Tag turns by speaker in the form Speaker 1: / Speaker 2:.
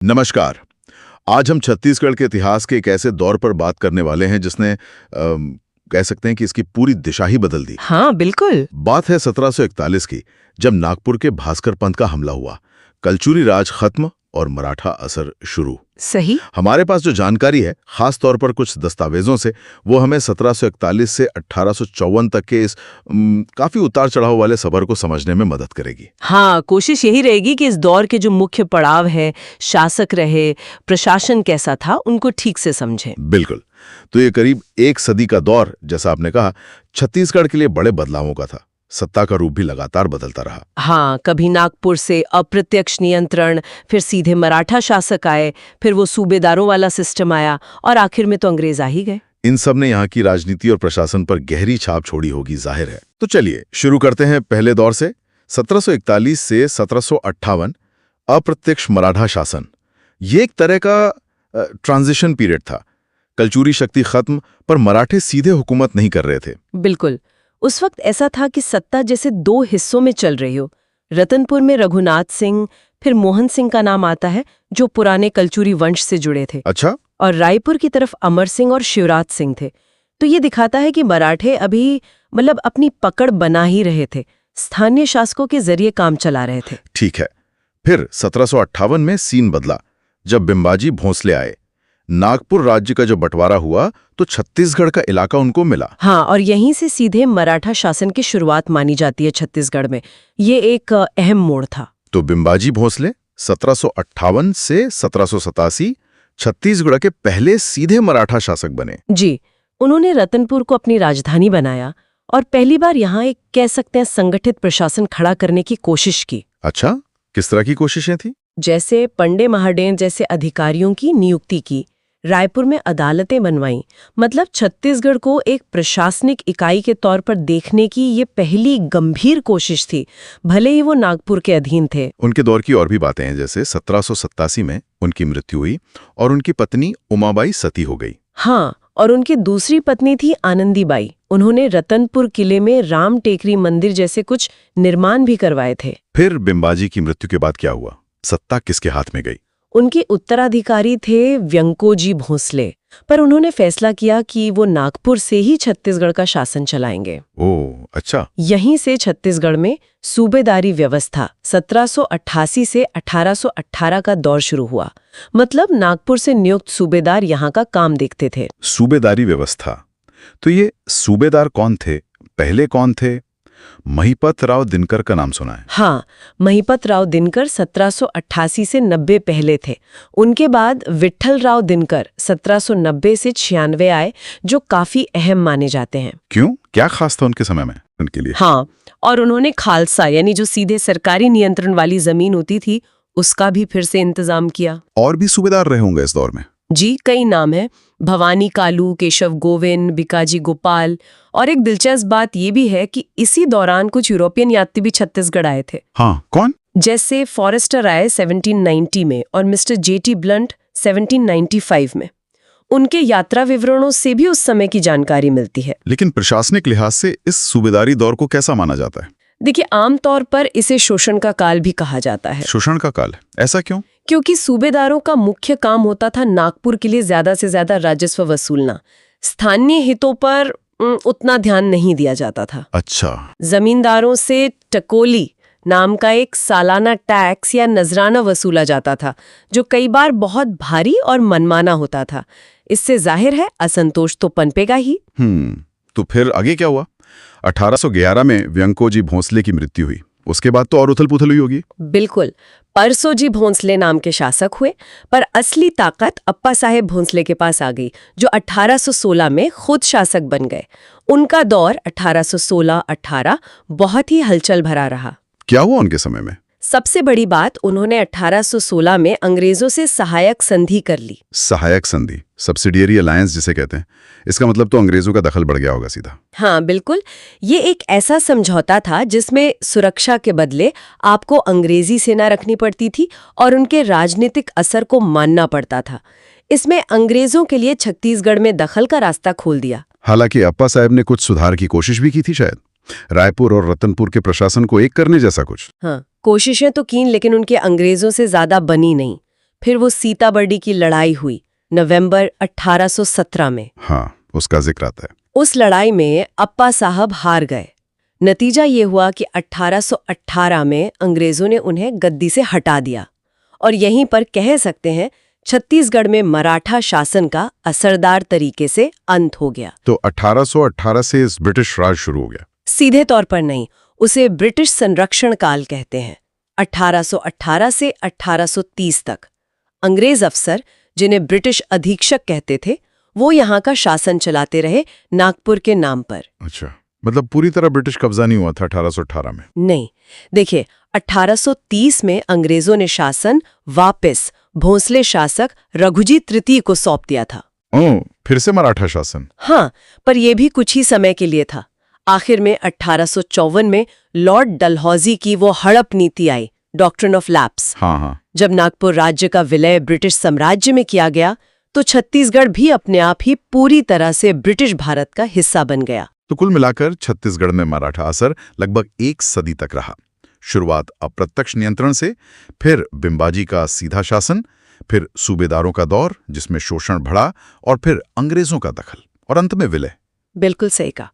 Speaker 1: नमस्कार। आज हम छत्तीसगढ़ के इतिहास के एक ऐसे दौर पर बात करने वाले हैं जिसने कह सकते हैं कि इसकी पूरी दिशा ही बदल दी।
Speaker 2: हाँ बिल्कुल।
Speaker 1: बात है 1741 की, जब नागपुर के भास्कर पंथ का हमला हुआ, कलचुरी राज खत्म और मराठा असर शुरू।
Speaker 2: सही।
Speaker 1: हमारे पास जो जानकारी है, खास तौर पर कुछ दस्तावेजों से, वो हमें 1741 से 1854 तक के इस काफी उतार चढ़ाव वाले सफर को समझने में मदद करेगी।
Speaker 2: हाँ, कोशिश यही रहेगी कि इस दौर के जो मुख्य पड़ाव है, शासक रहे, प्रशासन कैसा था, उनको ठीक से समझें।
Speaker 1: बिल्कुल। तो ये करीब एक सदी का दौर, जैसा आपने कहा, छत्तीसगढ़ के लिए बड़े बदलावों का था। सत्ता का रूप भी लगातार बदलता रहा।
Speaker 2: हाँ, कभी नागपुर से अप्रत्यक्ष नियंत्रण, फिर सीधे मराठा शासक आए, फिर वो सूबेदारों वाला सिस्टम आया और आखिर में तो अंग्रेज आ ही गए।
Speaker 1: इन सब ने यहाँ की राजनीति और प्रशासन पर गहरी छाप छोड़ी होगी, जाहिर है। तो चलिए शुरू करते हैं पहले दौर से। 1741 से 1758 अप्रत्यक्ष मराठा शासन, ये एक तरह का ट्रांजिशन पीरियड था। कलचुरी शक्ति खत्म, पर मराठे सीधे हुकूमत नहीं कर रहे थे।
Speaker 2: बिल्कुल। उस वक्त ऐसा था कि सत्ता जैसे दो हिस्सों में चल रही हो। रतनपुर में रघुनाथ सिंह, फिर मोहन सिंह का नाम आता है, जो पुराने कलचुरी वंश से जुड़े थे।
Speaker 1: अच्छा।
Speaker 2: और रायपुर की तरफ अमर सिंह और शिवराज सिंह थे। तो ये दिखाता है कि मराठे अभी अपनी पकड़ बना ही रहे थे, स्थानीय शासकों के जरिए काम चला रहे थे।
Speaker 1: ठीक है। फिर 1758 में सीन बदला, जब बिंबाजी भोंसले आए। नागपुर राज्य का जो बंटवारा हुआ, तो छत्तीसगढ़ का इलाका उनको मिला।
Speaker 2: हाँ, और यहीं से सीधे मराठा शासन की शुरुआत मानी जाती है छत्तीसगढ़ में। ये एक अहम मोड़ था।
Speaker 1: तो बिंबाजी भोंसले 1758 से 1787 छत्तीसगढ़ के पहले सीधे मराठा शासक बने।
Speaker 2: जी, उन्होंने रतनपुर को अपनी राजधानी बनाया और पहली बार यहाँ एक कह सकते हैं संगठित प्रशासन खड़ा करने की कोशिश की।
Speaker 1: अच्छा, किस तरह की कोशिशें थी?
Speaker 2: जैसे पंडे महाडेन जैसे अधिकारियों की नियुक्ति की, रायपुर में अदालतें बनवाईं। छत्तीसगढ़ को एक प्रशासनिक इकाई के तौर पर देखने की ये पहली गंभीर कोशिश थी, भले ही वो नागपुर के अधीन थे।
Speaker 1: उनके दौर की और भी बातें हैं, जैसे 1787 में उनकी मृत्यु हुई और उनकी पत्नी उमाबाई सती हो गई।
Speaker 2: हाँ, और उनकी दूसरी पत्नी थी आनंदीबाई। उन्होंने रतनपुर किले में राम टेकरी मंदिर जैसे कुछ निर्माण भी करवाए थे।
Speaker 1: फिर बिंबाजी की मृत्यु के बाद क्या हुआ? सत्ता किसके हाथ में गई?
Speaker 2: उनके उत्तराधिकारी थे व्यंकोजी भोंसले, पर उन्होंने फैसला किया कि वो नागपुर से ही छत्तीसगढ़ का शासन चलाएंगे।
Speaker 1: ओह, अच्छा।
Speaker 2: यहीं से छत्तीसगढ़ में सूबेदारी व्यवस्था 1788 से 1818 का दौर शुरू हुआ। नागपुर से नियुक्त सूबेदार यहाँ का काम देखते थे।
Speaker 1: सूबेदारी व्यवस्था, तो ये सूबेदार कौन थे? पहले कौन थे? महिपत राव दिनकर का नाम सुना है।
Speaker 2: हाँ, महिपत राव दिनकर 1788 से 90 पहले थे। उनके बाद विट्ठल राव दिनकर 1790 से 96 आए, जो काफी अहम माने जाते हैं।
Speaker 1: क्यों? क्या खास था उनके समय में उनके लिए?
Speaker 2: हाँ, और उन्होंने खालसा यानी जो सीधे सरकारी नियंत्रण वाली जमीन होती थी, उसका भी फिर से इंतजाम किया।
Speaker 1: और भी सूबेदार रहे होंगे इस दौर में?
Speaker 2: जी, कई नाम है। भवानी कालू, केशव गोविंद, बिकाजी गोपाल। और एक दिलचस्प बात ये भी है कि इसी दौरान कुछ यूरोपियन यात्री भी छत्तीसगढ़ आए थे।
Speaker 1: हाँ, कौन?
Speaker 2: जैसे फॉरेस्टर आए 1790 में और मिस्टर जेटी ब्लंट 1795 में। उनके यात्रा विवरणों से भी उस समय की जानकारी मिलती है।
Speaker 1: लेकिन प्रशासनिक लिहाज से इस सूबेदारी दौर को कैसा माना जाता है?
Speaker 2: देखिए, आमतौर पर इसे शोषण का काल भी कहा जाता है।
Speaker 1: शोषण का काल? ऐसा क्यों?
Speaker 2: क्योंकि सूबेदारों का मुख्य काम होता था नागपुर के लिए ज्यादा से ज्यादा राजस्व वसूलना। स्थानीय हितों पर उतना ध्यान नहीं दिया जाता था।
Speaker 1: अच्छा।
Speaker 2: जमींदारों से टकोली नाम का एक सालाना टैक्स या नजराना वसूला जाता था, जो कई बार बहुत भारी और मनमाना होता था। इससे जाहिर है असंतोष तो पनपेगा ही।
Speaker 1: तो फिर आगे क्या हुआ? 1811 में व्यंकोजी भोंसले की मृत्यु हुई। उसके बाद तो और उथल पुथल हुई होगी।
Speaker 2: बिल्कुल। परसोजी भोंसले नाम के शासक हुए, पर असली ताकत अप्पा साहेब भोंसले के पास आ गई, जो 1816 में खुद शासक बन गए। उनका दौर 1816-18 बहुत ही हलचल भरा रहा।
Speaker 1: क्या हुआ उनके समय में?
Speaker 2: सबसे बड़ी बात, उन्होंने 1816 में अंग्रेजों से सहायक संधि कर ली।
Speaker 1: सहायक संधि, सब्सिडियरी अलायंस जिसे कहते हैं। इसका मतलब तो अंग्रेजों का दखल बढ़ गया होगा सीधा।
Speaker 2: हाँ बिल्कुल। ये एक ऐसा समझौता था जिसमें सुरक्षा के बदले आपको अंग्रेजी सेना रखनी पड़ती थी और उनके राजनीतिक असर को मानना पड़ता था। इसमें अंग्रेजों के लिए छत्तीसगढ़ में दखल का रास्ता खोल दिया।
Speaker 1: हालांकि अप्पा साहब ने कुछ सुधार की कोशिश भी की थी, शायद रायपुर और रतनपुर के प्रशासन को एक करने जैसा कुछ।
Speaker 2: हाँ, कोशिशें तो की, लेकिन उनके अंग्रेजों से ज्यादा बनी नहीं। फिर वो सीताबर्डी की लड़ाई हुई नवंबर 1817 में।
Speaker 1: हाँ, उसका जिक्र आता है।
Speaker 2: उस लड़ाई में अप्पा साहब हार गए। नतीजा ये हुआ कि 1818 में अंग्रेजों ने उन्हें गद्दी से हटा दिया और यहीं पर कह सकते हैं छत्तीसगढ़ में मराठा शासन का असरदार तरीके से अंत हो गया।
Speaker 1: तो 1818 से इस ब्रिटिश राज शुरू हो गया?
Speaker 2: सीधे तौर पर नहीं, उसे ब्रिटिश संरक्षण काल कहते हैं। 1818 से 1830 तक अंग्रेज अफसर, जिन्हें ब्रिटिश अधीक्षक कहते थे, वो यहाँ का शासन चलाते रहे नागपुर के नाम पर।
Speaker 1: अच्छा, मतलब पूरी तरह ब्रिटिश कब्जा नहीं हुआ था 1818 में?
Speaker 2: नहीं, देखिए 1830 में अंग्रेजों ने शासन वापस भोंसले शासक रघुजी तृतीय को सौंप दिया था।
Speaker 1: ओह, फिर से मराठा शासन?
Speaker 2: हाँ, पर यह भी कुछ ही समय के लिए था। आखिर में 1854 में लॉर्ड डलहौजी की वो हड़प नीति आई, डॉक्ट्रिन ऑफ लैप्स।
Speaker 1: हाँ।
Speaker 2: जब नागपुर राज्य का विलय ब्रिटिश साम्राज्य में किया गया तो छत्तीसगढ़ भी अपने आप ही पूरी तरह से ब्रिटिश भारत का हिस्सा बन गया।
Speaker 1: तो कुल मिलाकर छत्तीसगढ़ में मराठा असर लगभग 1 सदी तक रहा। शुरुआत अप्रत्यक्ष नियंत्रण से, फिर बिंबाजी का सीधा शासन, फिर सूबेदारों का दौर जिसमें शोषण बढ़ा, और फिर अंग्रेजों का दखल, और अंत में विलय।
Speaker 2: बिल्कुल सही कहा।